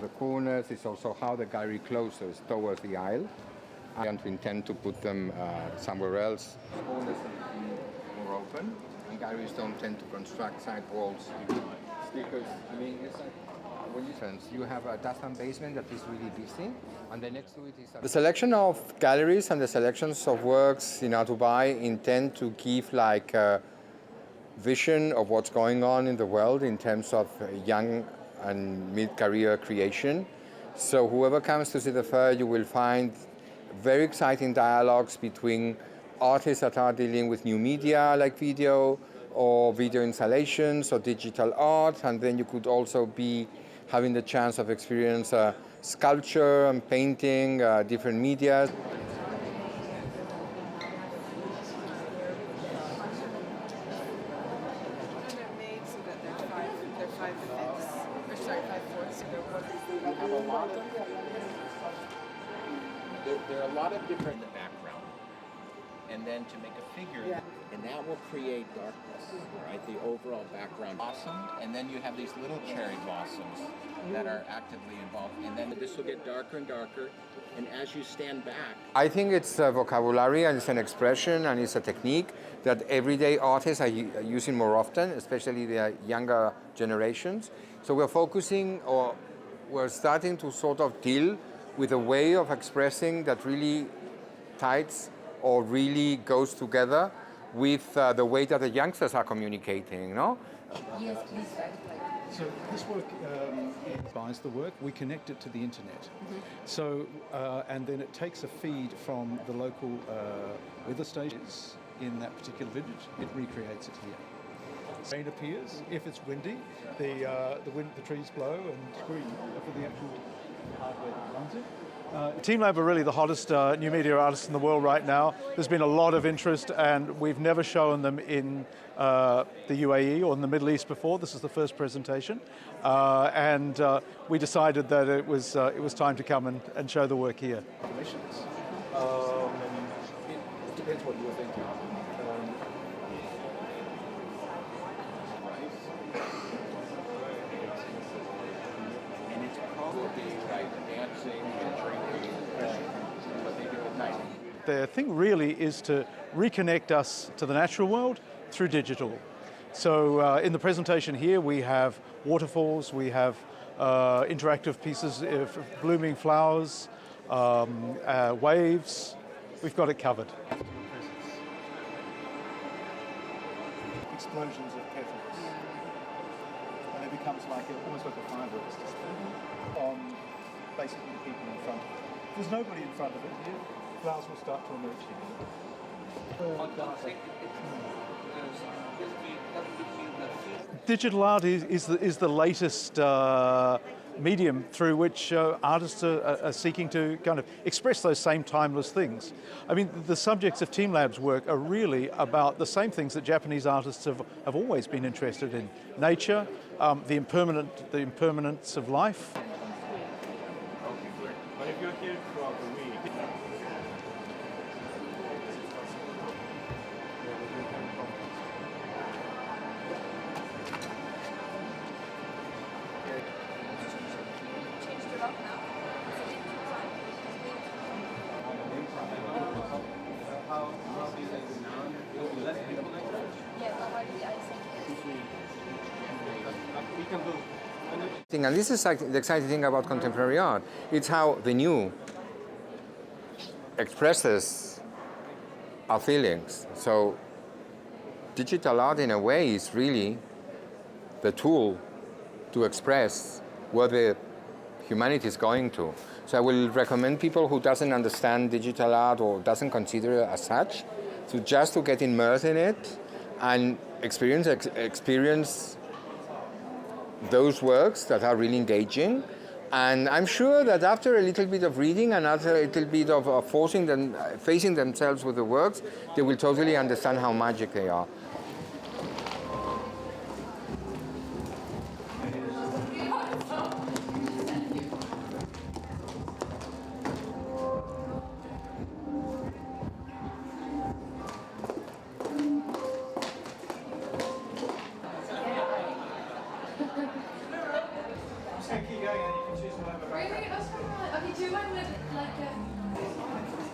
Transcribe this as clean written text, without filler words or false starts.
The corners is also how the gallery closes towards the aisle. And we intend to put them somewhere else. Corners are more open, and galleries don't tend to construct side walls with stickers. I mean, it's like when you have a dozen basement that is really busy, and the next to it is the selection of galleries and the selections of works in Art Dubai intend to give like a vision of what's going on in the world in terms of young and mid-career creation. So whoever comes to see the fair, you will find very exciting dialogues between artists that are dealing with new media like video or video installations or digital art, and then you could also be having the chance of experience sculpture and painting, different media. There are a lot of different in the background, and then to make a figure, and that will create darkness, right? The overall background blossomed, and then you have these little cherry blossoms that are actively involved, and then this will get darker and darker, and as you stand back. I think it's a vocabulary and it's an expression and it's a technique that everyday artists are using more often, especially the younger generations. So we're focusing, or we're starting to sort of deal with a way of expressing that really ties or really goes together with the way that the youngsters are communicating, no? Yes, please. So this work buys the work, we connect it to the internet. Mm-hmm. So, and then it takes a feed from the local weather stations in that particular village, it recreates it here. Rain appears, if it's windy, the trees blow and scream for the actual hardware that runs it. TeamLab are really the hottest new media artists in the world right now. There's been a lot of interest, and we've never shown them in the UAE or in the Middle East before. This is the first presentation, and we decided that it was time to come and show the work here. Commissions. It depends what you're thinking. The thing really is to reconnect us to the natural world through digital. So in the presentation here we have waterfalls, we have interactive pieces of blooming flowers, waves. We've got it covered. Explosions of petals. And it becomes almost like a fireworks display on basically the people in front of it. There's nobody in front of it here. Flowers will start to emerge here. Digital art is the latest medium through which artists are seeking to kind of express those same timeless things. I mean, the subjects of TeamLab's work are really about the same things that Japanese artists have always been interested in: nature, the impermanence of life. But if you're here throughout the week. And this is like the exciting thing about contemporary art. It's how the new expresses our feelings. So digital art in a way is really the tool to express where the humanity is going to. So I will recommend people who doesn't understand digital art or doesn't consider it as such to get immersed in it and experience those works that are really engaging. And I'm sure that after a little bit of reading and after a little bit of facing themselves with the works, they will totally understand how magic they are. just going to keep going and you can choose whatever background. Really? I was kind of like, okay, do one with like a...